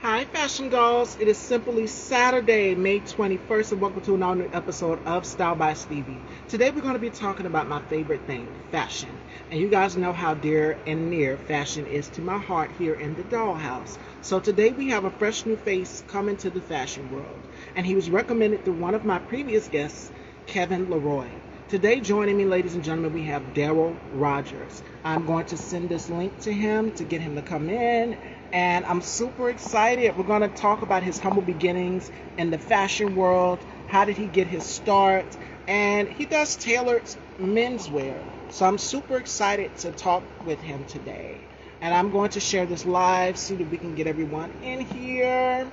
Hi, Fashion Dolls. It is simply Saturday, May 21st, and welcome to another episode of Style by Stevie. Today, we're going to be talking about my favorite thing, fashion. And you guys know how dear and near fashion is to my heart here in the dollhouse. So, today, we have a fresh new face coming to the fashion world. And he was recommended through one of my previous guests, Kevin Leroy. Today, joining me, ladies and gentlemen, we have Daryl Rogers. I'm going to send this link to him to get him to come in, and I'm super excited. We're going to talk about his humble beginnings in the fashion world. How did he get his start? And he does tailored menswear. So I'm super excited to talk with him today. And I'm going to share this live, see that we can get everyone in here.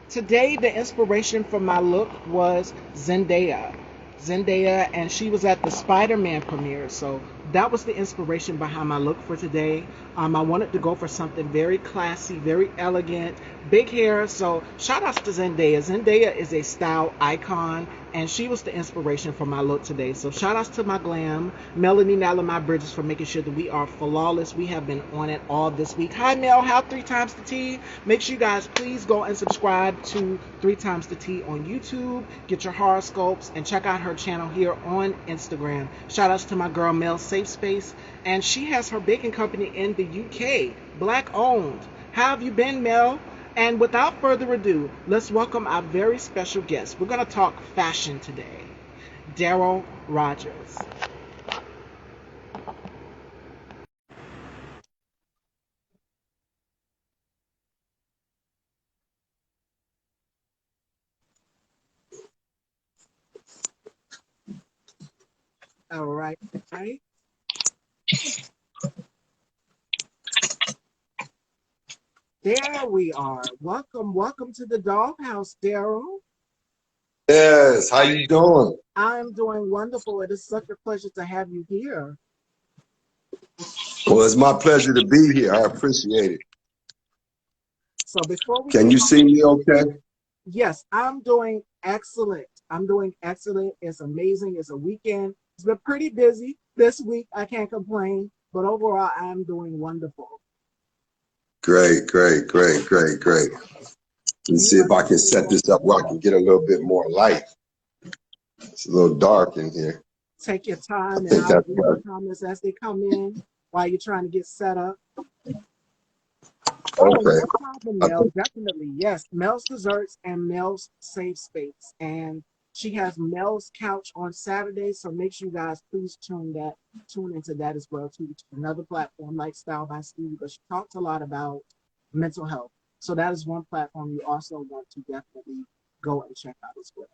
Today, the inspiration for my look was Zendaya, and she was at the Spider-Man premiere. So that was the inspiration behind my look for today. I wanted to go for something very classy, very elegant, big hair. So shout outs to Zendaya. Zendaya is a style icon, and she was the inspiration for my look today. So shout outs to my glam, Melanie Nalla, my Bridges, for making sure that we are flawless. We have been on it all this week. Hi Mel, how 3 times the T. Make sure you guys please go and subscribe to 3 times the T on YouTube. Get your horoscopes and check out her channel here on Instagram. Shout outs to my girl Mel Safe Space, and she has her baking company in the UK, black owned. How have you been, Mel? And without further ado, let's welcome our very special guest. We're going to talk fashion today. Daryl Rogers. All right, right. There we are. Welcome to the Doghouse, Daryl. Yes, how you doing? I'm doing wonderful. It is such a pleasure to have you here. Well, it's my pleasure to be here. I appreciate it. So before we Can get you see me okay? yes, I'm doing excellent. I'm doing excellent. It's amazing. It's a weekend. It's been pretty busy this week. I can't complain, but overall, I'm doing wonderful. Great, great, great, great, great. Let me You see if are I can set this up where I can get a little bit more light. It's a little dark in here. take your I time, and think I'll that's read the right. comments as they come in while you're trying to get set up. Oh, Okay. no problem, I Mel. think, Definitely. Yes. Mel's Desserts and Mel's Safe Space. And she has Mel's Couch on Saturday. So make sure you guys please tune into that as well too. Which is another platform like Style by Stevie, but she talks a lot about mental health. So that is one platform you also want to definitely go and check out as well.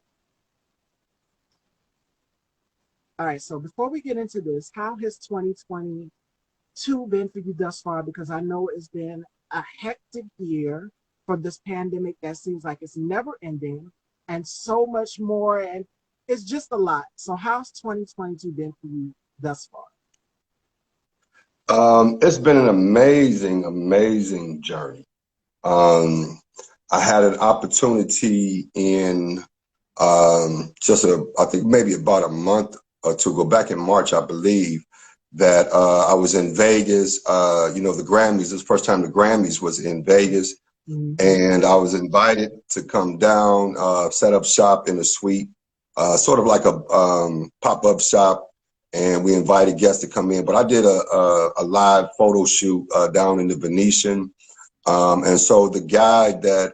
All right. So before we get into this, how has 2022 been for you thus far? Because I know it's been a hectic year for this pandemic that seems like it's never ending and so much more. And it's just a lot. So, how's 2022 been for you thus far? it's been an amazing, amazing journey. Um, I had an opportunity in I think maybe about a month or two ago, back in March, I believe, that I was in Vegas. The Grammys, this was the first time the Grammys was in Vegas. Mm-hmm. And I was invited to come down, set up shop in a suite, sort of like a pop-up shop. And we invited guests to come in. But I did a live photo shoot down in the Venetian. And so the guy that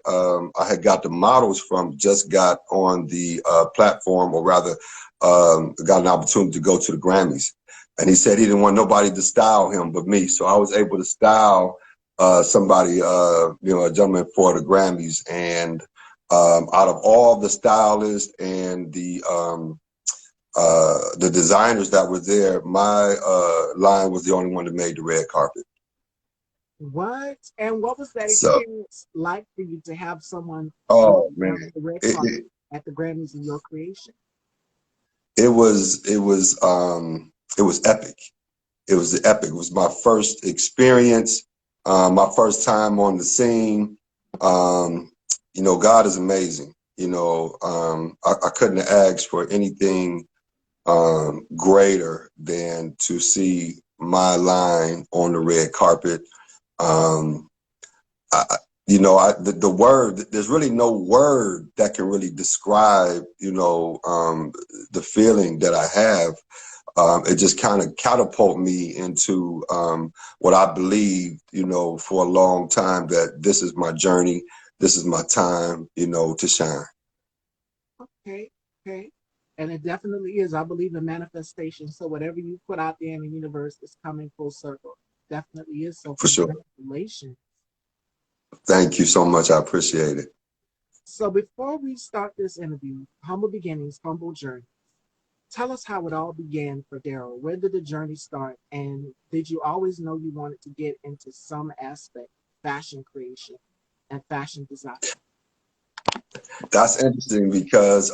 I had got the models from just got on the platform, or rather, got an opportunity to go to the Grammys. And he said he didn't want nobody to style him but me. So I was able to style somebody, a gentleman for the Grammys. And out of all the stylists and the designers that were there, my line was the only one that made the red carpet. What? And what was that So, experience like for you to have someone walk oh down man, the red it, carpet it, at the Grammys in your creation? it was epic. It was epic. It was my first experience, my first time on the scene. Um, God is amazing. I couldn't have asked for anything greater than to see my line on the red carpet. Um, I, you know, the word, there's really no word that can really describe, you know, the feeling that I have. It just kind of catapulted me into what I believed, you know, for a long time, that this is my journey, this is my time, you know, to shine. Okay, okay. And it definitely is. I believe in manifestation. So whatever you put out there in the universe is coming full circle. Definitely is. So For sure. congratulations. Thank you so much. I appreciate it. So before we start this interview, humble beginnings, humble journey. Tell us how it all began for Daryl. Where did the journey start? And did you always know you wanted to get into some aspect, fashion creation and fashion design? That's interesting because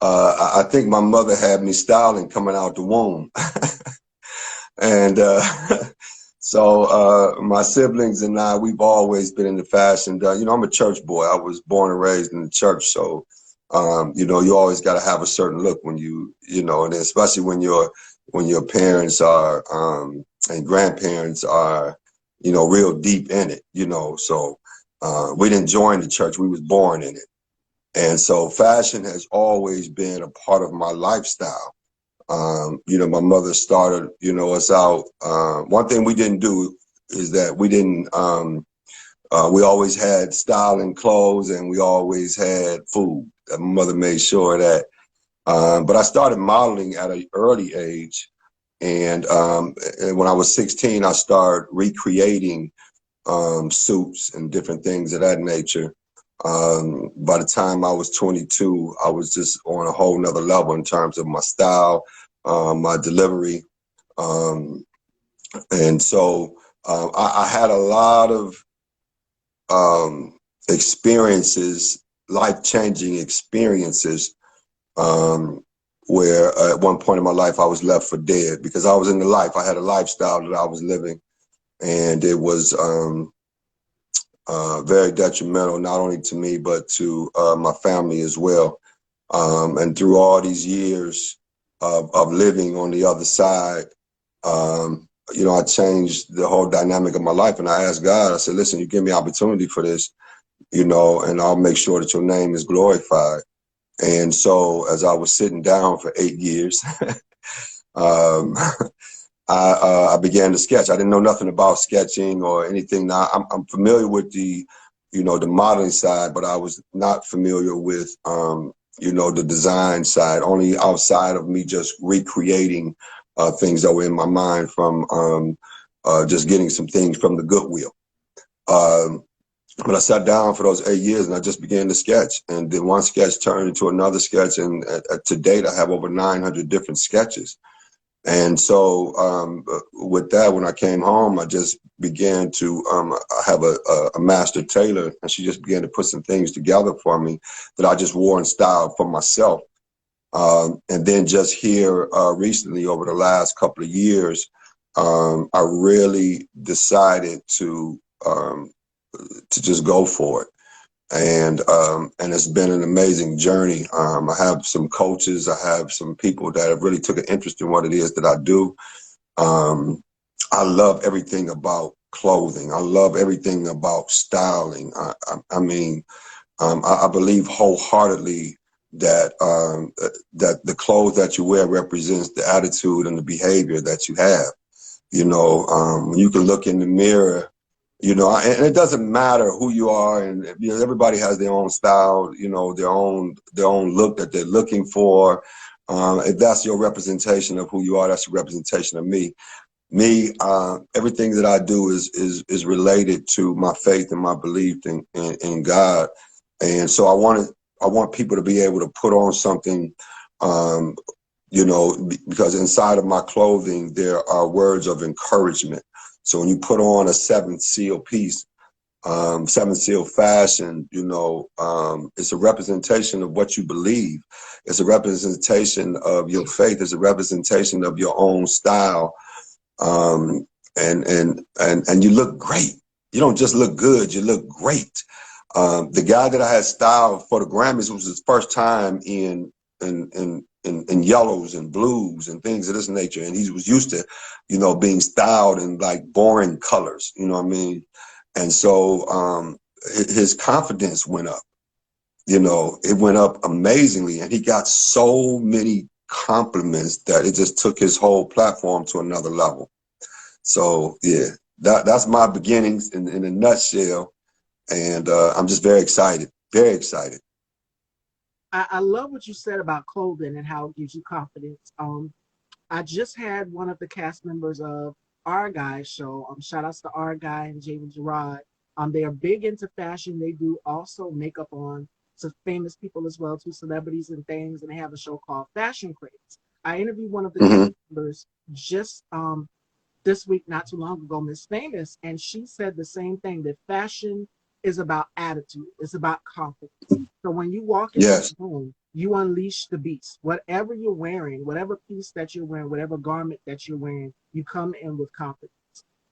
I think my mother had me styling coming out the womb. And so my siblings and I, we've always been in the fashion. You know, I'm a church boy. I was born and raised in the church. So, you know, you always got to have a certain look when you know, and especially when your parents are and grandparents are, you know, real deep in it, you know. So we didn't join the church. We was born in it. And so fashion has always been a part of my lifestyle. You know, my mother started, you know, us out. One thing we didn't do is that we always had styling clothes and we always had food. My mother made sure of that. But I started modeling at an early age. And when I was 16, I started recreating suits and different things of that nature. By the time I was 22, I was just on a whole nother level in terms of my style, my delivery. Um, and so I had a lot of experiences, life-changing experiences, um, where at one point in my life I was left for dead because I was in the life. I had a lifestyle that I was living, and it was very detrimental, not only to me, but to my family as well. And through all these years of living on the other side, you know, I changed the whole dynamic of my life. And I asked God, I said, listen, you give me opportunity for this, you know, and I'll make sure that your name is glorified. And so as I was sitting down for 8 years, um, I began to sketch. I didn't know nothing about sketching or anything. Now I'm familiar with the, you know, the modeling side, but I was not familiar with, you know, the design side. Only outside of me just recreating things that were in my mind from just getting some things from the Goodwill. Um, but I sat down for those 8 years and I just began to sketch. And then one sketch turned into another sketch. And to date, I have over 900 different sketches. And so with that, when I came home, I just began to I have a master tailor, and she just began to put some things together for me that I just wore in style for myself. And then just here recently, over the last couple of years, I really decided to just go for it. And it's been an amazing journey. I have some coaches, I have some people that have really took an interest in what it is that I do. Um, I love everything about clothing. I love everything about styling. I mean, I believe wholeheartedly that that the clothes that you wear represents the attitude and the behavior that you have. You know, you can look in the mirror, you know, and it doesn't matter who you are, and you know, everybody has their own style, you know, their own look that they're looking for. If that's your representation of who you are, that's your representation of me. Everything that I do is related to my faith and my belief in God, and so I want people to be able to put on something. Um, you know, because inside of my clothing, there are words of encouragement. So when you put on a seventh seal piece, seventh seal fashion, you know, it's a representation of what you believe. It's a representation of your faith. It's a representation of your own style. Um, and you look great. You don't just look good, you look great. The guy that I had styled for the Grammys was his first time in yellows and blues and things of this nature. And he was used to, you know, being styled in like boring colors, you know what I mean? And so his confidence went up. You know, it went up amazingly, and he got so many compliments that it just took his whole platform to another level. So yeah, that's my beginnings in a nutshell, and I'm just very excited, very excited. I love what you said about clothing and how it gives you confidence. I just had one of the cast members of Our Guy show. Shout outs to Our Guy and Jamie Gerard. They are big into fashion. They do also makeup on some famous people as well, too, celebrities and things. And they have a show called Fashion Craze. I interviewed one of the cast Hmm. members just this week, not too long ago, Miss Famous, and she said the same thing, that fashion is about attitude, it's about confidence. So when you walk into Yes, a room, you unleash the beast. Whatever you're wearing, whatever piece that you're wearing, whatever garment that you're wearing, you come in with confidence.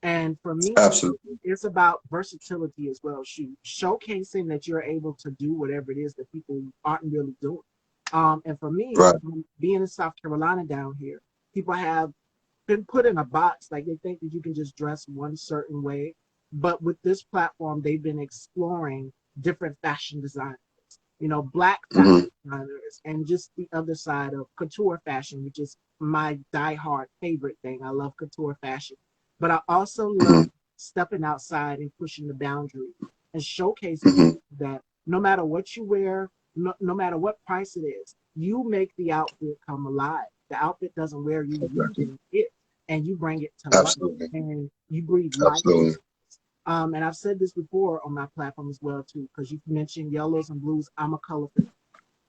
And for me, absolutely. it's about versatility as well. Showcasing that you're able to do whatever it is that people aren't really doing. And for me, Right. being in South Carolina down here, people have been put in a box. Like they think that you can just dress one certain way. But with this platform, they've been exploring different fashion designers, black fashion Hmm. designers, and just the other side of couture fashion, which is my diehard favorite thing. I love couture fashion. But I also love Hmm. stepping outside and pushing the boundary and showcasing Hmm. that no matter what you wear, no matter what price it is, you make the outfit come alive. The outfit doesn't wear you, you wear it, and you bring it to life, Absolutely. and you breathe life. Absolutely. And I've said this before on my platform as well too, because you mentioned yellows and blues. I'm a color fan.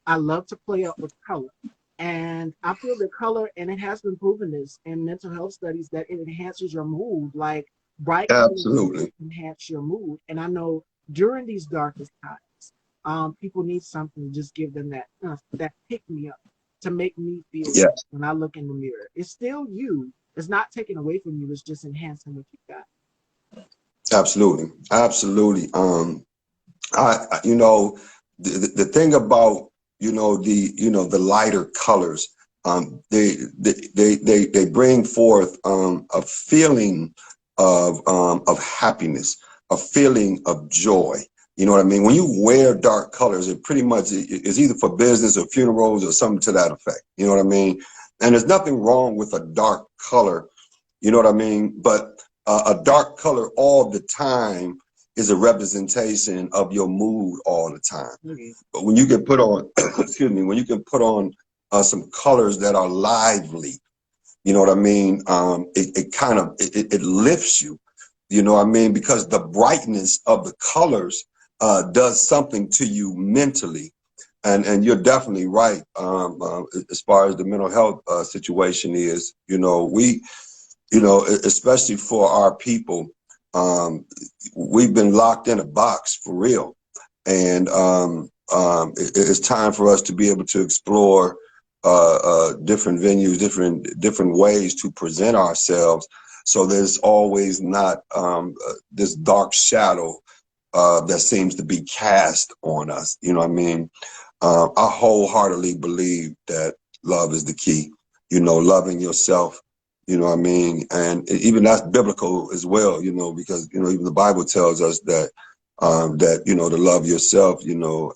I love to play up with color. And I feel that color, and it has been proven this in mental health studies, that it enhances your mood. Like bright colors Absolutely. enhance your mood. And I know during these darkest times, people need something to just give them that pick me up, to make me feel good Yes. when I look in the mirror. It's still you. It's not taken away from you. It's just enhancing what you got. Absolutely. Absolutely. You know, the thing about, the lighter colors, they bring forth a feeling of happiness, a feeling of joy. You know what I mean? When you wear dark colors, it pretty much is either for business or funerals or something to that effect. You know what I mean? And there's nothing wrong with a dark color. You know what I mean? But a dark color all the time is a representation of your mood all the time. Mhm. But when you can put on, excuse me, when you can put on some colors that are lively, you know what I mean? It kind of it lifts you, you know what I mean? Because the brightness of the colors does something to you mentally. And you're definitely right. As far as the mental health situation is, especially for our people, um, we've been locked in a box for real. And it's time for us to be able to explore different venues, different ways to present ourselves. So there's always not this dark shadow that seems to be cast on us. You know what I mean? I wholeheartedly believe that love is the key. Loving yourself. You know what I mean? And even that's biblical as well. Because even the Bible tells us that to love yourself.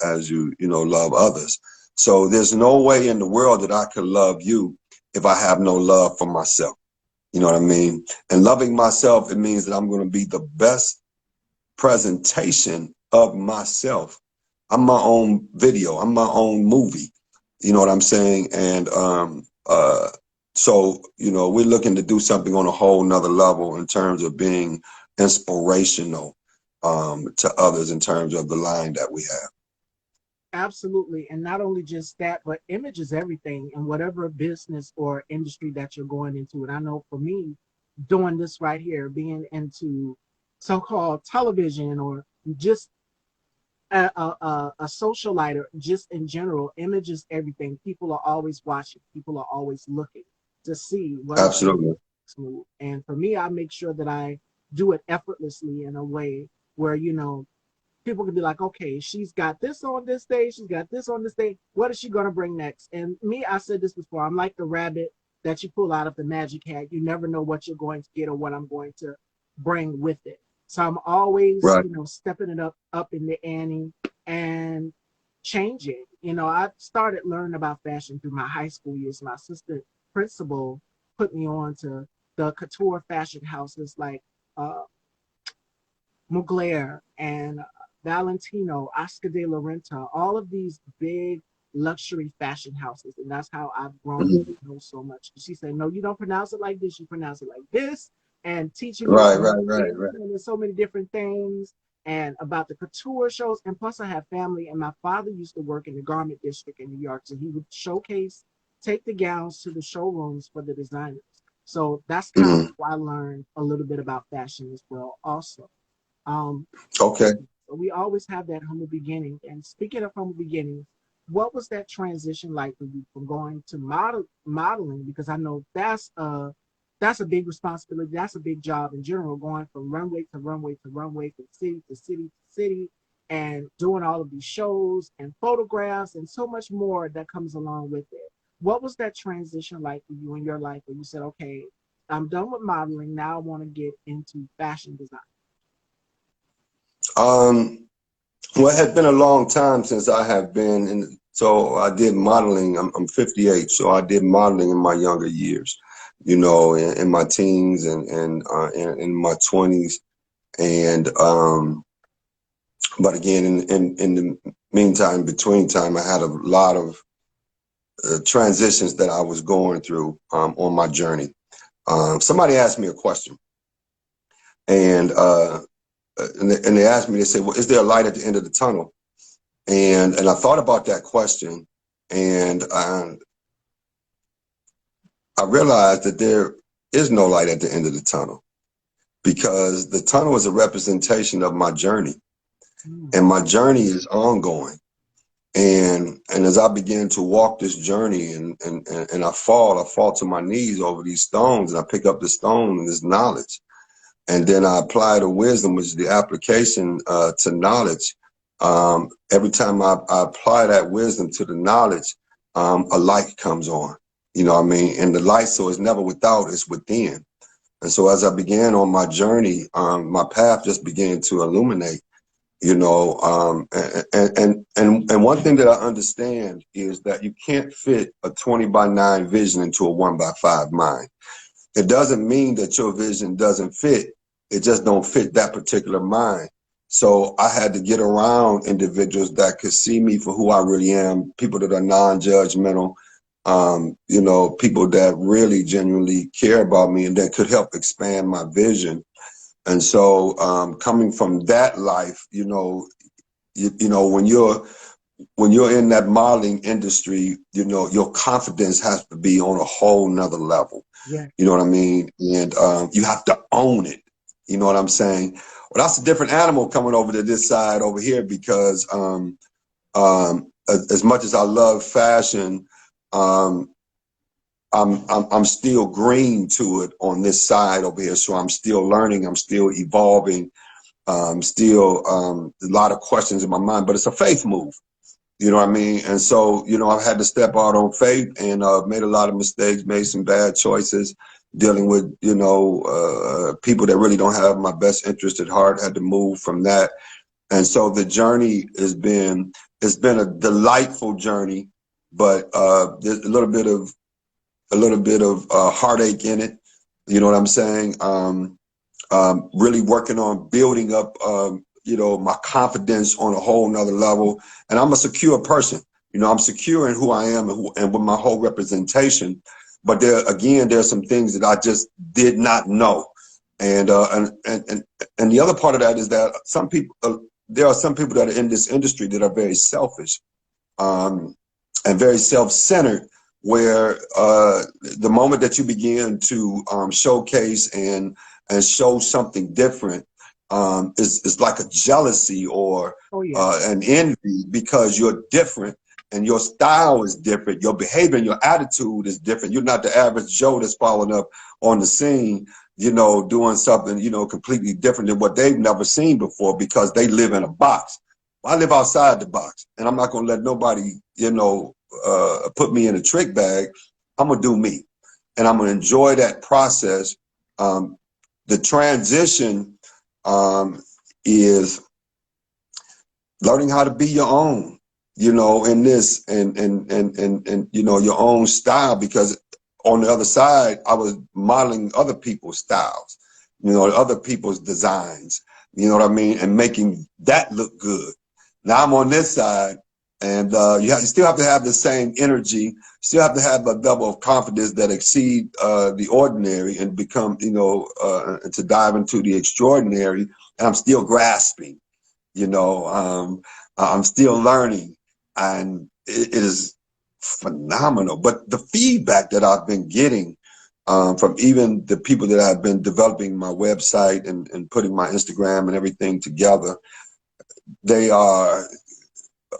As you love others. So there's no way in the world that I could love you if I have no love for myself. You know what I mean? And loving myself, it means that I'm going to be the best presentation of myself. I'm my own video. I'm my own movie. You know what I'm saying? And so we're looking to do something on a whole nother level in terms of being inspirational to others in terms of the line that we have. Absolutely. And not only just that, but image is everything in whatever business or industry that you're going into. And I know for me, doing this right here, being into so called television or just a socialite, or just in general, image is everything. People are always watching, people are always looking to see what I'm doing Absolutely. smooth. And for me, I make sure that I do it effortlessly in a way where, people can be like, okay, she's got this on this day, she's got this on this day. What is she gonna bring next? And me, I said this before. I'm like the rabbit that you pull out of the magic hat. You never know what you're going to get or what I'm going to bring with it. So I'm always, Right. stepping it up in the ante and changing. I started learning about fashion through my high school years. My assistant principal put me on to the couture fashion houses like uh, Mugler and Valentino, Oscar de la Renta, all of these big luxury fashion houses. And that's how I've grown to Mhm. know so much. She said, no, you don't pronounce it like this, you pronounce it like this. And teaching me Right, about right, right, right. and so many different things and about the couture shows. And plus, I have family, and my father used to work in the garment district in New York. So he would take the gowns to the showrooms for the designers. So that's kind of Mhm. how I learned a little bit about fashion as well, also. Um, Okay. we always have that humble beginning. And speaking of humble beginnings, what was that transition like for you from going to modeling? Because I know that's a big responsibility. That's a big job in general, going from runway to runway to runway, from city to city to city, and doing all of these shows and photographs and so much more that comes along with it. What was that transition like for you in your life where you said, okay, I'm done with modeling. Now I want to get into fashion design? Um, well, it has been a long time since I have been in. So I did modeling. I'm 58, so I did modeling in my younger years, in my teens and in my 20s. And but again, in the meantime, between time, I had a lot of transitions that I was going through on my journey. Somebody asked me a question, and they asked me. They said, "Well, is there a light at the end of the tunnel?" And I thought about that question, and I realized that there is no light at the end of the tunnel because the tunnel is a representation of my journey, Mm, and my journey is ongoing. And as I began to walk this journey and I fall to my knees over these stones, and I pick up the stone and this knowledge. And then I apply the wisdom, which is the application to knowledge. Every time I apply that wisdom to the knowledge, a light comes on. You know what I mean? And the light, so it's never without, it's within. And so as I began on my journey, my path just began to illuminate. And one thing that I understand is that you can't fit a 20 by 9 vision into a 1 by 5 mind. It doesn't mean that your vision doesn't fit. It just don't fit that particular mind. So I had to get around individuals that could see me for who I really am, people that are non-judgmental, people that really genuinely care about me and that could help expand my vision. And so coming from that life, when you're in that modeling industry, your confidence has to be on a whole nother level. yeah. You know what I mean? And you have to own it. You know what I'm saying? Well, that's a different animal coming over to this side over here because as much as I love fashion, um, I'm still green to it on this side over here. So I'm still learning. I'm still evolving. Still a lot of questions in my mind, but it's a faith move. You know what I mean? And so, I've had to step out on faith and made a lot of mistakes, made some bad choices, dealing with, people that really don't have my best interest at heart, had to move from that. And so the journey it's been a delightful journey, but there's a little bit of heartache in it. You know what I'm saying? Really working on building up, my confidence on a whole nother level. And I'm a secure person. I'm secure in who I am and with my whole representation. But there's some things that I just did not know. And the other part of that is that there are some people that are in this industry that are very selfish, um, and very self-centered, where the moment that you begin to showcase and show something different, is like a jealousy or Oh yeah. an envy because you're different and your style is different, your behavior and your attitude is different. You're not the average Joe that's following up on the scene, doing something, completely different than what they've never seen before because they live in a box. I live outside the box, and I'm not going to let nobody, put me in a trick bag. I'm going to do me, and I'm going to enjoy that process. The transition is learning how to be your own, in this and your own style, because on the other side, I was modeling other people's styles, other people's designs, you know what I mean? And making that look good. Now I'm on this side, and you still have to have the same energy, still have to have a level of confidence that exceed the ordinary and become, to dive into the extraordinary. And I'm still grasping. I'm still learning, and it is phenomenal. But the feedback that I've been getting from even the people that have been developing my website and putting my Instagram and everything together, they are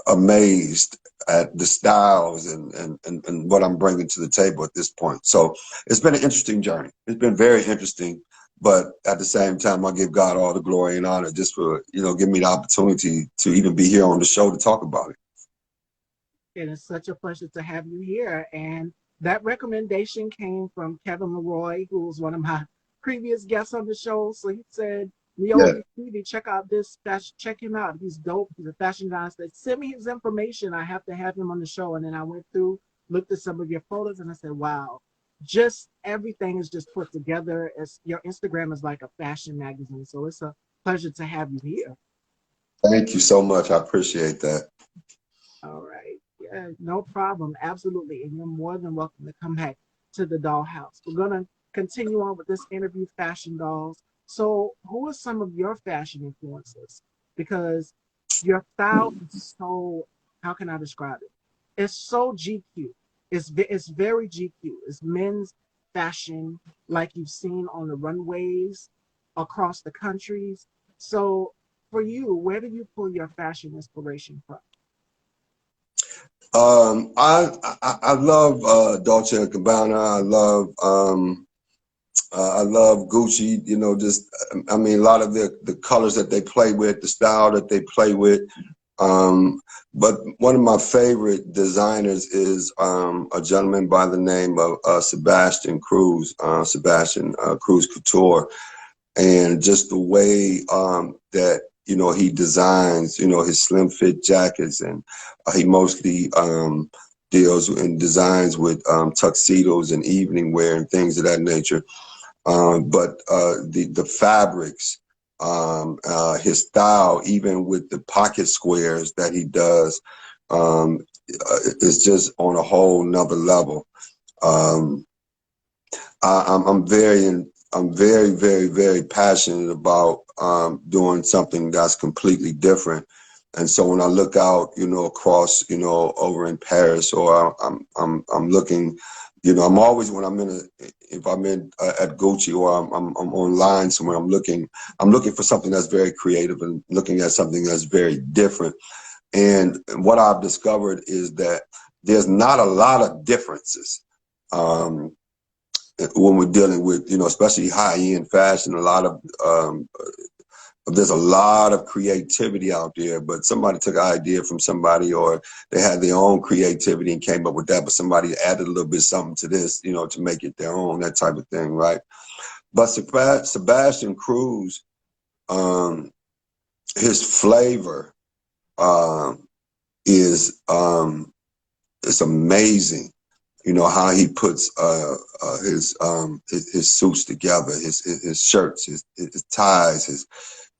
amazed at the styles and what I'm bringing to the table at this point. So it's been an interesting journey. It's been very interesting. But at the same time, I give God all the glory and honor just for, giving me the opportunity to even be here on the show to talk about it. It is such a pleasure to have you here. And that recommendation came from Kevin Leroy, who was one of my previous guests on the show. So he said, Yeah. Stevie, check out this fashion, check him out. He's dope. He's a fashion guy. I said, send me his information. I have to have him on the show. And then I went through, looked at some of your photos, and I said, wow, just everything is just put together. As your Instagram is like a fashion magazine. So it's a pleasure to have you here. Thank you so much. I appreciate that. All right. Yeah, no problem. Absolutely. And you're more than welcome to come back to the dollhouse. We're going to continue on with this interview, Fashion Dolls. So, who are some of your fashion influences? Because your style is so, how can I describe it? It's so GQ. It's very GQ. It's men's fashion, like you've seen on the runways across the countries. So, for you, where do you pull your fashion inspiration from? I love Dolce and Gabbana. I love Gucci. A lot of the colors that they play with, the style that they play with. But one of my favorite designers is a gentleman by the name of Sebastian Cruz, Cruz Couture. And just the way that he designs his slim fit jackets, and he mostly deals and designs with tuxedos and evening wear and things of that nature. But the fabrics, his style, even with the pocket squares that he does, is just on a whole nother level. Um, I'm very, very, very passionate about doing something that's completely different. And so when I look out, across, over in Paris, or I'm looking, I'm always, when if I'm in at Gucci, or I'm online somewhere, I'm looking for something that's very creative and looking at something that's very different. And what I've discovered is that there's not a lot of differences. When we're dealing with, especially high-end fashion, there's a lot of creativity out there, but somebody took an idea from somebody, or they had their own creativity and came up with that, but somebody added a little bit something to this, to make it their own, that type of thing, right? But Sebastian Cruz, his flavor is it's amazing. How he puts his suits together, his shirts, his ties,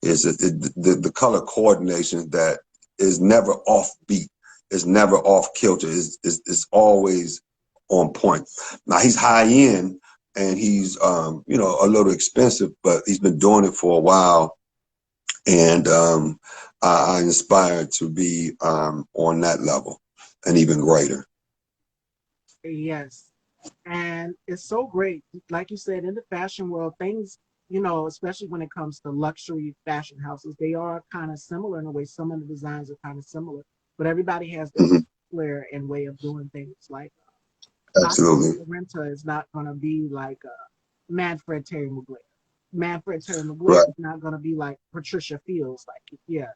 the color coordination that is never offbeat, is never off kilter, is always on point. Now he's high end, and he's a little expensive, but he's been doing it for a while, and I inspire to be on that level and even greater. Yes. And it's so great. Like you said, in the fashion world, things, especially when it comes to luxury fashion houses, they are kind of similar in a way. Some of the designs are kind of similar, but everybody has their flair and way of doing things. Like Absolutely. Renta is not going to be like Manfred Terry McGuire. Manfred Terry McGuire Right. is not going to be like Patricia Fields. Like, yeah.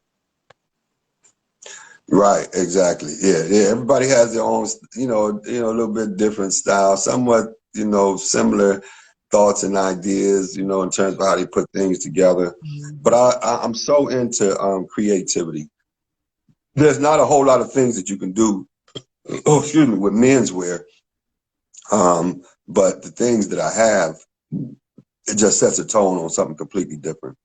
Right, exactly. Yeah. Everybody has their own, a little bit different style, somewhat, similar thoughts and ideas, you know, in terms of how they put things together. But Mhm. I'm so into creativity. There's not a whole lot of things that you can do, oh, excuse me, with menswear. But the things that I have, it just sets a tone on something completely different.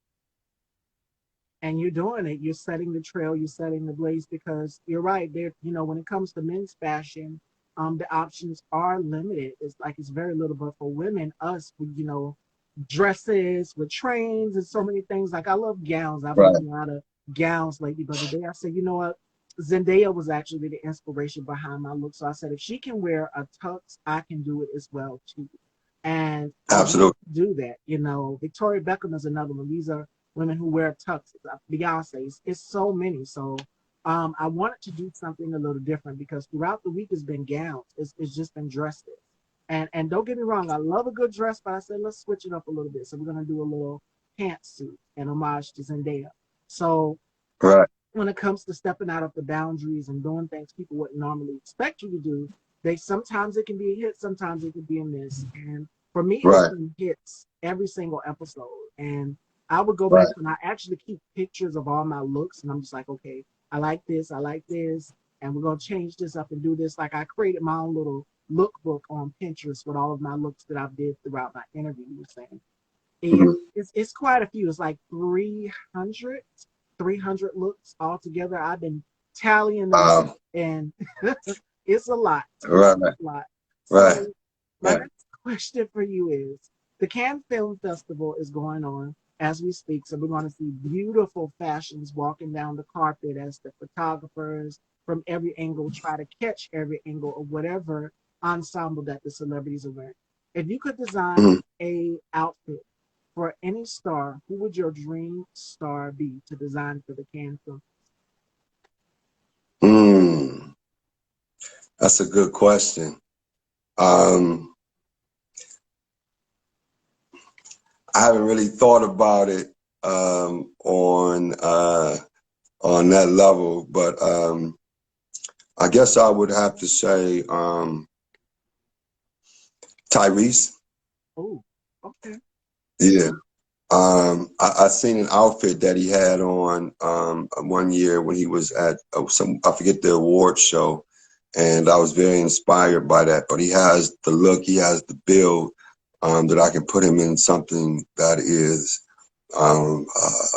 And you're doing it. You're setting the trail. You're setting the blaze because you're right. There, when it comes to men's fashion, the options are limited. It's very little, but for women, us, dresses with trains and so many things. Like I love gowns. I've been Right, doing a lot of gowns lately. But today I said, you know what? Zendaya was actually the inspiration behind my look. So I said, if she can wear a tux, I can do it as well too. And I want absolutely. to do that. Victoria Beckham is another one. These are women who wear tuxes. Beyonce's. It's so many. So I wanted to do something a little different because throughout the week it's been gowns. It's just been dresses. And don't get me wrong, I love a good dress, but I said let's switch it up a little bit. So we're gonna do a little pantsuit and homage to Zendaya. So Right, when it comes to stepping out of the boundaries and doing things people wouldn't normally expect you to do, they sometimes it can be a hit, sometimes it can be a miss. And for me, it's right, been hits every single episode. And I would go back right. and I actually keep pictures of all my looks, and I'm just like, okay, I like this, and we're gonna change this up and do this. Like I created my own little lookbook on Pinterest with all of my looks that I've did throughout my interviews, and Mhm. it's quite a few. It's like 300 looks altogether. I've been tallying them up, Um, and it's a lot. It's right, a lot. right, So my right. next question for you is: the Cannes Film Festival is going on as we speak, so we're going to see beautiful fashions walking down the carpet as the photographers from every angle try to catch every angle of whatever ensemble that the celebrities are wearing. If you could design Mhm. a outfit for any star, who would your dream star be to design for the Cannes Film? Mm, that's a good question. Um, I haven't really thought about it on that level, but I guess I would have to say Tyrese. Oh, okay. Yeah. I seen an outfit that he had on one year when he was at I forget the award show, and I was very inspired by that. But he has the look, he has the build that I can put him in something that is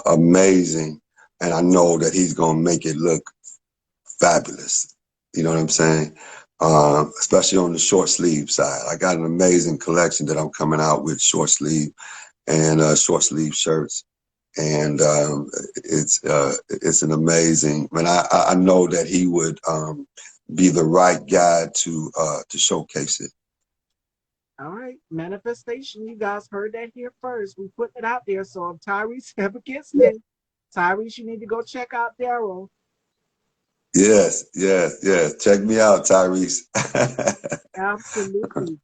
amazing, and I know that he's gonna make it look fabulous. You know what I'm saying? Especially on the short sleeve side. I got an amazing collection that I'm coming out with short sleeve and short sleeve shirts, and it's an amazing. I mean, I know that he would be the right guy to showcase it. All right. Manifestation. You guys heard that here first. We put it out there. So if Tyrese ever gets Yeah. this, Tyrese, you need to go check out Daryl. Yes, yes, yes. Check me out, Tyrese. Absolutely.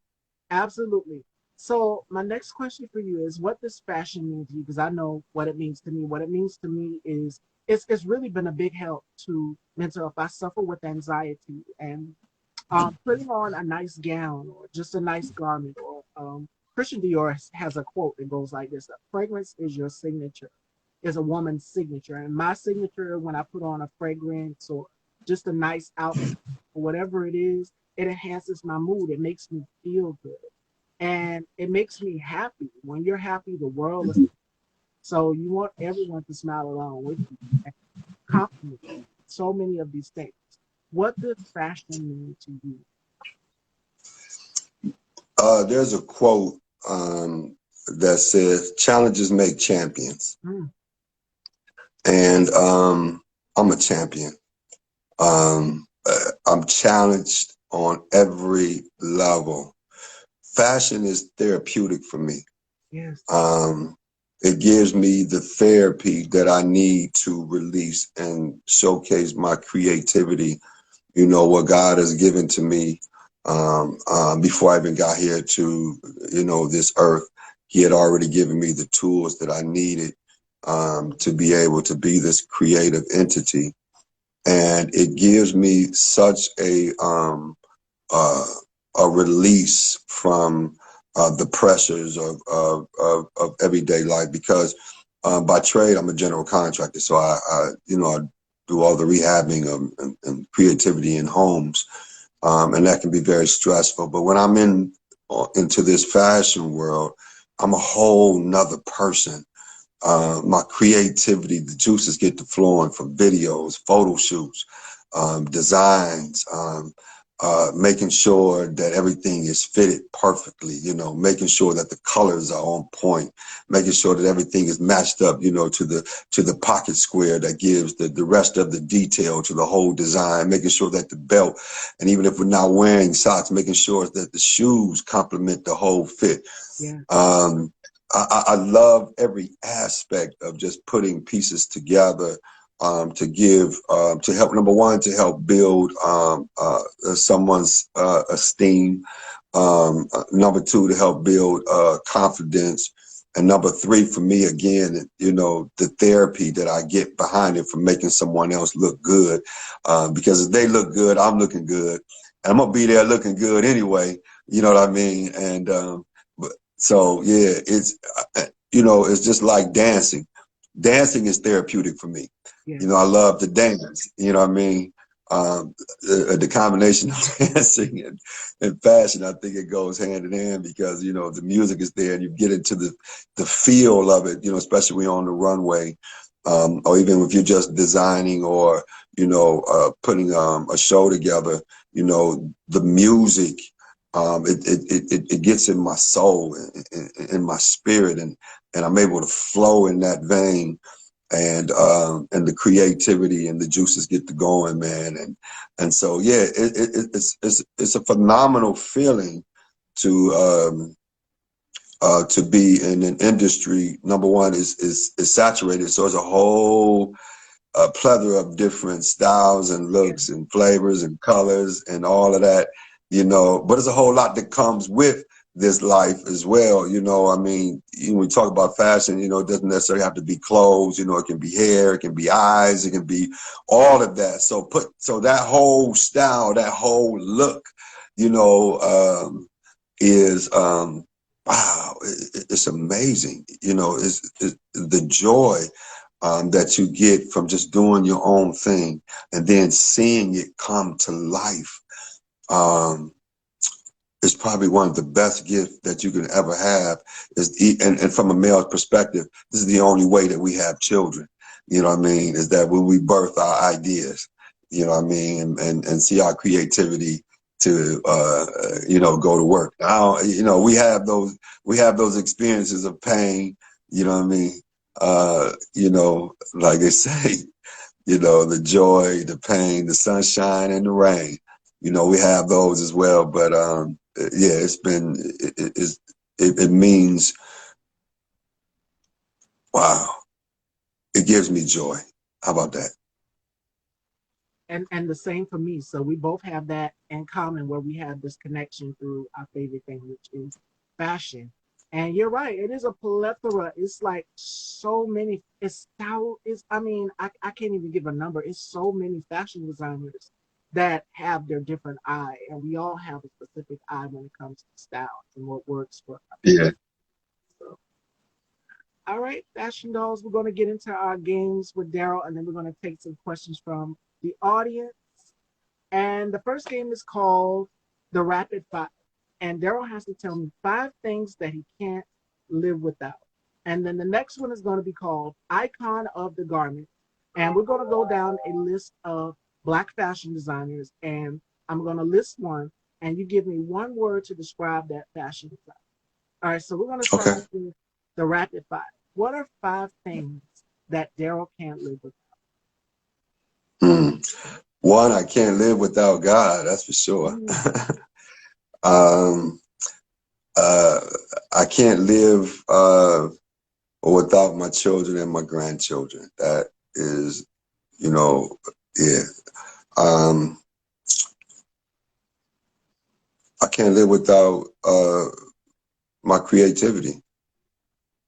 Absolutely. So my next question for you is what does fashion mean to you? Because I know what it means to me. What it means to me is it's really been a big help to mental health. I suffer with anxiety and putting on a nice gown or just a nice garment or Christian Dior has a quote that goes like this: "A fragrance is your signature, is a woman's signature." And my signature when I put on a fragrance or just a nice outfit or whatever it is, it enhances my mood. It makes me feel good and it makes me happy. When you're happy, the world is. So you want everyone to smile along with you and compliment you. So many of these things. What does fashion mean to you? There's a quote that says, "Challenges make champions," Mm, and I'm a champion. I'm challenged on every level. Fashion is therapeutic for me. yes. Um, it gives me the therapy that I need to release and showcase my creativity. You know, what God has given to me before I even got here to, this earth. He had already given me the tools that I needed to be able to be this creative entity. And it gives me such uh, a release from the pressures of everyday life, because by trade I'm a general contractor, so I do all the rehabbing and creativity in homes, and that can be very stressful. But when I'm into this fashion world, I'm a whole nother person. My creativity, the juices get to flowing from videos, photo shoots, designs, making sure that everything is fitted perfectly, making sure that the colors are on point, making sure that everything is matched up, to the pocket square that gives the rest of the detail to the whole design, making sure that the belt, and even if we're not wearing socks, making sure that the shoes complement the whole fit. Yeah. I love every aspect of just putting pieces together, to help, number one, to help build someone's esteem, number two, to help build confidence, and number three, for me, again, the therapy that I get behind it from making someone else look good, because if they look good, I'm looking good, and I'm gonna be there looking good anyway. You know what I mean? And so yeah, it's just like dancing. Dancing is therapeutic for me. Yeah. I love to dance. You know what I mean? The combination of dancing and fashion, I think it goes hand in hand, because the music is there and you get into the feel of it. Especially when you're on the runway, or even if you're just designing or putting a show together. The music. It gets in my soul, in my spirit, and I'm able to flow in that vein, and the creativity and the juices get to going, man, and so yeah, it's a phenomenal feeling to be in an industry. Number one is saturated, so it's a whole plethora of different styles and Yeah. looks and flavors and colors and all of that, but there's a whole lot that comes with this life as well. I mean, when we talk about fashion, it doesn't necessarily have to be clothes, it can be hair, it can be eyes, it can be all of that. So that whole style, that whole look, is, wow, it's amazing. It's the joy that you get from just doing your own thing and then seeing it come to life. Is probably one of the best gifts that you can ever have. And from a male perspective, this is the only way that we have children. You know what I mean? Is that when we birth our ideas, you know what I mean? And see our creativity to, go to work. Now, we have those experiences of pain, you know what I mean? Like they say, the joy, the pain, the sunshine and the rain. We have those as well. But yeah, it means, wow, it gives me joy. How about that? And the same for me. So we both have that in common, where we have this connection through our favorite thing, which is fashion. And you're right, it is a plethora. It's like so many. I mean, I can't even give a number. It's so many fashion designers that have their different eye, and we all have a specific eye when it comes to style and what works for us. Yeah. So, all right, fashion dolls, we're going to get into our games with Daryl, and then we're going to take some questions from the audience. And the first game is called the Rapid Five. And Daryl has to tell me 5 things that he can't live without. And then the next one is going to be called Icon of the Garment. And we're going to go down a list of Black fashion designers. And I'm going to list one, and you give me one word to describe that fashion design. All right, so we're going to start Okay. with the Rapid Five. What are 5 things that Daryl can't live without? Hmm. One, I can't live without God. That's for sure. Mm, um, uh, I can't live without my children and my grandchildren. That is, yeah. Um, I can't live without my creativity.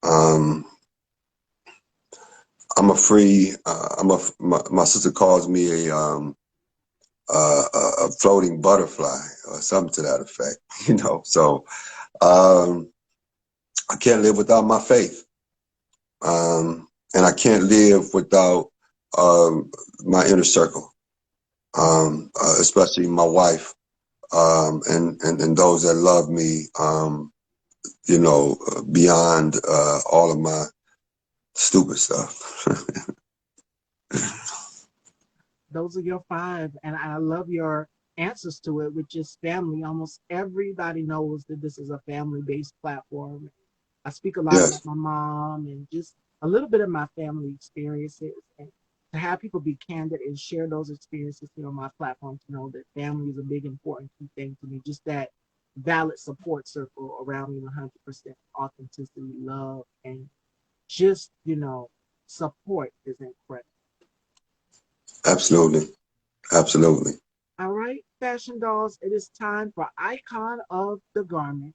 Um, I'm a free. My sister calls me a floating butterfly or something to that effect. So Um, I can't live without my faith. And I can't live without my inner circle, especially my wife, and those that love me, beyond all of my stupid stuff. Those are your five, and I love your answers to it, which is family. Almost everybody knows that this is a family-based platform. I speak a lot about Yes, my mom and just a little bit of my family experiences, and to have people be candid and share those experiences here on my platform, to know that family is a big, important, key thing to me. Just that valid support circle around me, 100% authenticity, love, and just support is incredible. absolutely, absolutely. All right, fashion dolls, it is time for icon of the garment.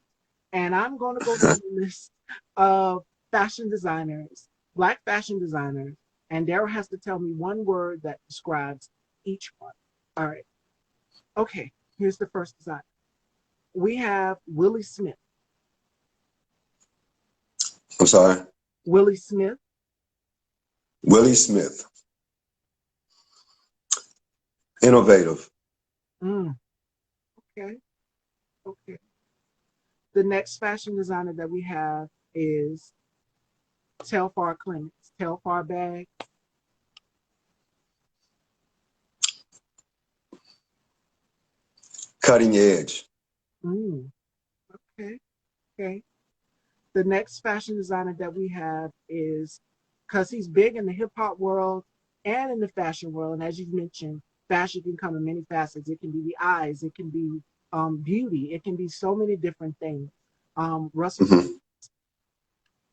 And I'm going to go through the list of fashion designers, Black fashion designers, and Daryl has to tell me one word that describes each one. All right. Okay, here's the first designer. We have Willie Smith. I'm sorry. Willie Smith. Willie Smith, innovative. Mm, okay, okay. The next fashion designer that we have is Telfar Clements. Telfar bag. Cutting edge. Mm, okay, okay. The next fashion designer that we have is, because he's big in the hip hop world and in the fashion world. And as you mentioned, fashion can come in many facets. It can be the eyes, it can be beauty, it can be so many different things. Russell Simmons.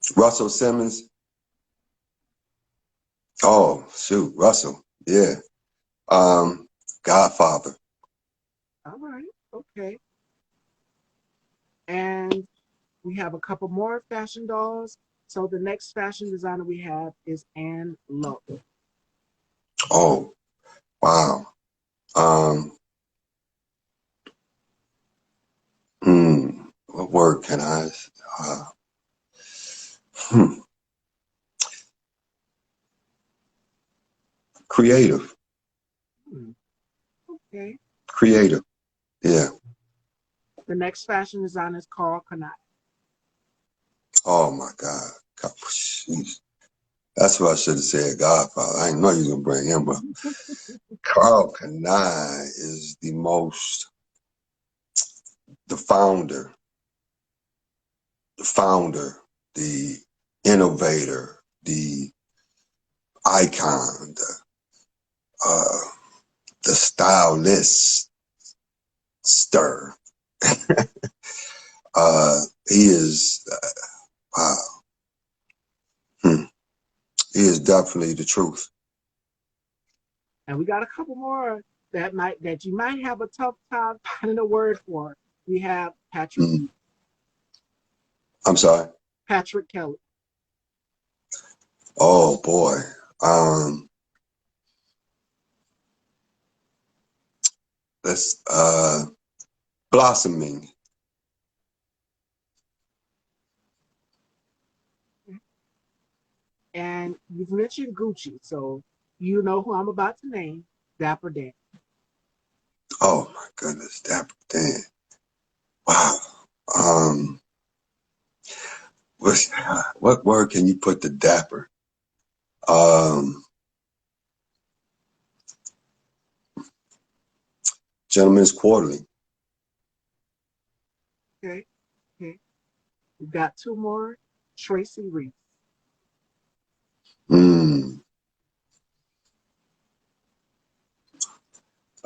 Hmm. Russell Simmons. Oh, shoot, Russell. Yeah. Um, Godfather. All right, okay. And we have a couple more fashion dolls. So the next fashion designer we have is Anne Lowe. Oh, wow. Um, what word can I? Uh, hmm, creative. Hmm, okay. Creative. Yeah. The next fashion designer is Carl Kanai. Oh my God. God, jeez. That's what I should have said. Godfather. I didn't know you was gonna bring him up. Carl Kanai is the founder, the founder, the innovator, the icon, uh, the stylist stir. He is, wow. Hmm. He is definitely the truth. And we got a couple more that you might have a tough time finding a word for. We have Hmm. I'm sorry. Patrick Kelly. Oh boy. Um, let's blossoming. And you've mentioned Gucci, so you know who I'm about to name, Dapper Dan. Oh my goodness, Dapper Dan. Wow. Um, what what word can you put to dapper? Um, Gentleman's Quarterly. Okay, okay. We've got two more, Tracy Reese. Mm.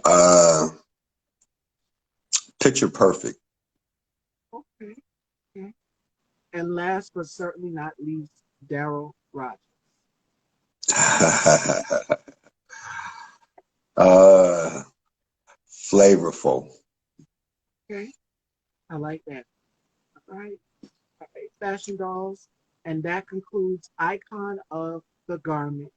Uh, Picture Perfect. Okay, okay. And last but certainly not least, Daryl Rogers. uh, Flavorful. Okay, I like that. All right, all right, fashion dolls. And that concludes Icon of the Garment.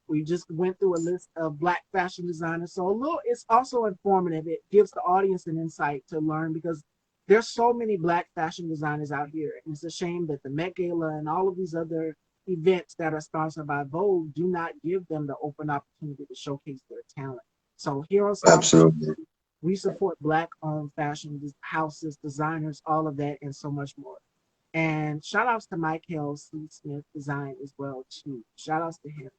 We just went through a list of Black fashion designers. So a little, it's also informative. It gives the audience an insight to learn, because there's so many black fashion designers out here, and it's a shame that the Met Gala and all of these other events that are sponsored by Vogue do not give them the open opportunity to showcase their talent. So here on Style, Absolutely. we support black-owned fashion houses, designers, all of that, and so much more. And shout outs to Michael C. Smith Design as well too. Shout outs to him.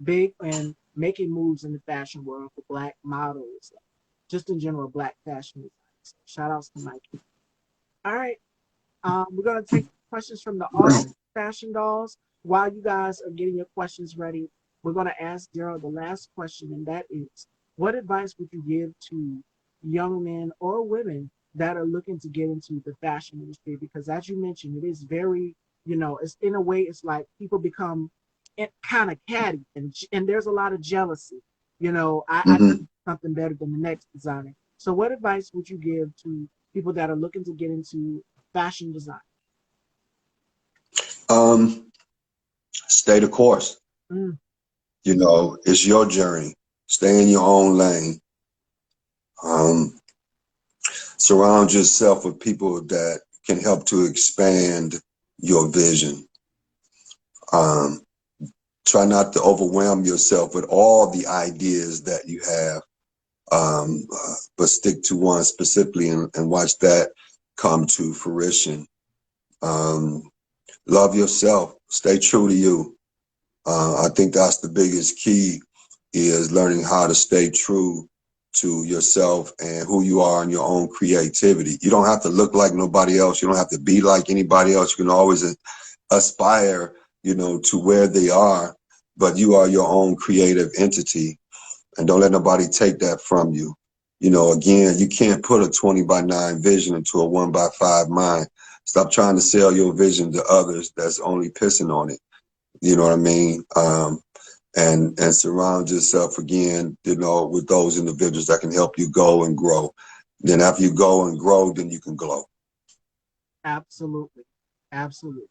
Big and making moves in the fashion world for black models, just in general, black fashion designers. So shout outs to Mike. All right. We're gonna take questions from the audience, fashion dolls. While you guys are getting your questions ready, we're gonna ask Daryl the last question, and that is, what advice would you give to young men or women that are looking to get into the fashion industry? Because as you mentioned, it is very, it's in a way, it's like people become kind of catty, and there's a lot of jealousy. I Hmm. do something better than the next designer. So, what advice would you give to people that are looking to get into fashion design? Um, Stay the course. Mm, It's your journey. Stay in your own lane. Um, Surround yourself with people that can help to expand your vision. Um, Try not to overwhelm yourself with all the ideas that you have, but stick to one specifically and watch that come to fruition. Um, Love yourself. Stay true to you. I think that's the biggest key is learning how to stay true to yourself and who you are and your own creativity. You don't have to look like nobody else. You don't have to be like anybody else. You can always aspire, to where they are, but you are your own creative entity, and don't let nobody take that from you. Again, you can't put a 20 by 9 vision into a 1 by 5 mind. Stop trying to sell your vision to others that's only pissing on it. You know what I mean? And surround yourself again, with those individuals that can help you go and grow. Then after you go and grow, then you can glow. absolutely. Absolutely.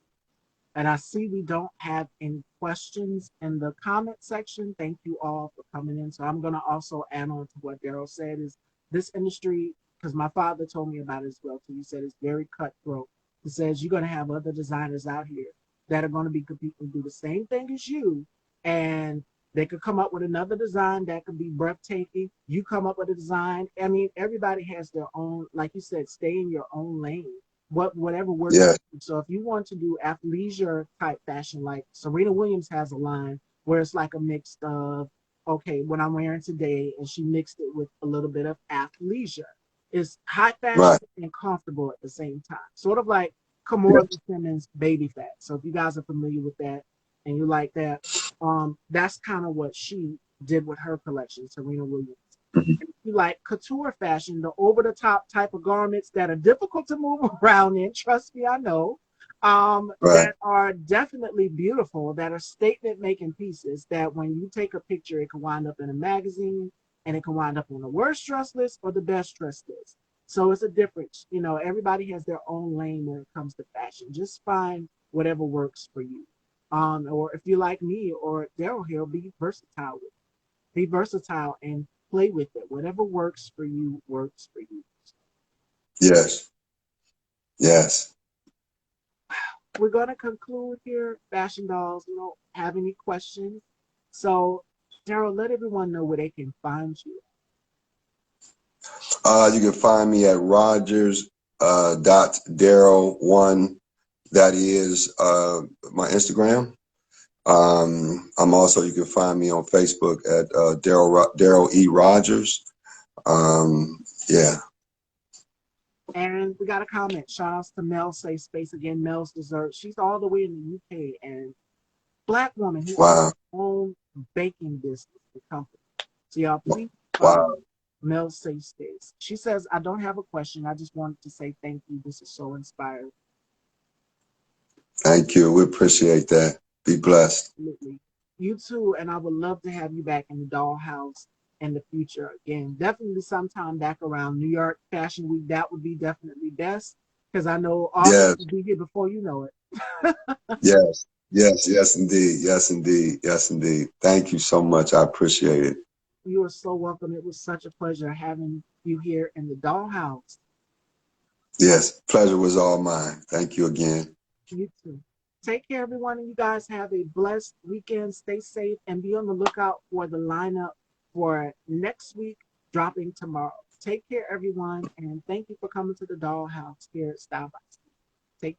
And I see we don't have any questions in the comment section. Thank you all for coming in. So I'm going to also add on to what Daryl said is this industry, because my father told me about it as well too. He said it's very cutthroat. He says you're going to have other designers out here that are going to be competing to do the same thing as you, and they could come up with another design that could be breathtaking. You come up with a design. I mean, everybody has their own, like you said, stay in your own lane. Whatever works. Yeah, So if you want to do athleisure type fashion, like Serena Williams has a line where it's like a mix of, okay, what I'm wearing today, and she mixed it with a little bit of athleisure. It's high fashion right. and comfortable at the same time. Sort of like Yeah, Kimora Simmons Baby Fat. So if you guys are familiar with that and you like that, that's kind of what she did with her collection, Serena Williams. You like couture fashion, the over the top type of garments that are difficult to move around in. Trust me, I know. right. That are definitely beautiful, that are statement making pieces that when you take a picture, it can wind up in a magazine and it can wind up on the worst dress list or the best dress list. So it's a difference. Everybody has their own lane when it comes to fashion. Just find whatever works for you. Or if you like me or Daryl here, be versatile with it. Be versatile and play with it. Whatever works for you works for you. Yes, yes. We're gonna conclude here, fashion dolls. We don't have any questions. So, Daryl, let everyone know where they can find you. You can find me at Rogers dot Daryl 1. That is my Instagram. I'm also, you can find me on Facebook at Daryl E. Rogers. Yeah. And we got a comment. Shout outs to Mel Safe Space again. Mel's Dessert. She's all the way in the UK, and black woman who owns Wow. her own baking business and company. So y'all please follow Wow. Mel Safe Space. She says, I don't have a question. I just wanted to say thank you. This is so inspiring. Thank you. We appreciate that. Be blessed. Absolutely. You too, and I would love to have you back in the dollhouse in the future again. Definitely sometime back around New York Fashion Week. That would be definitely best because I know August Yes. will be here before you know it. Yes. Yes. Yes, indeed. Yes, indeed. Yes, indeed. Thank you so much. I appreciate it. You are so welcome. It was such a pleasure having you here in the dollhouse. Yes, pleasure was all mine. Thank you again. You too. Take care, everyone, and you guys have a blessed weekend. Stay safe and be on the lookout for the lineup for next week, dropping tomorrow. Take care, everyone, and thank you for coming to the Dollhouse here at Style by Steve. Take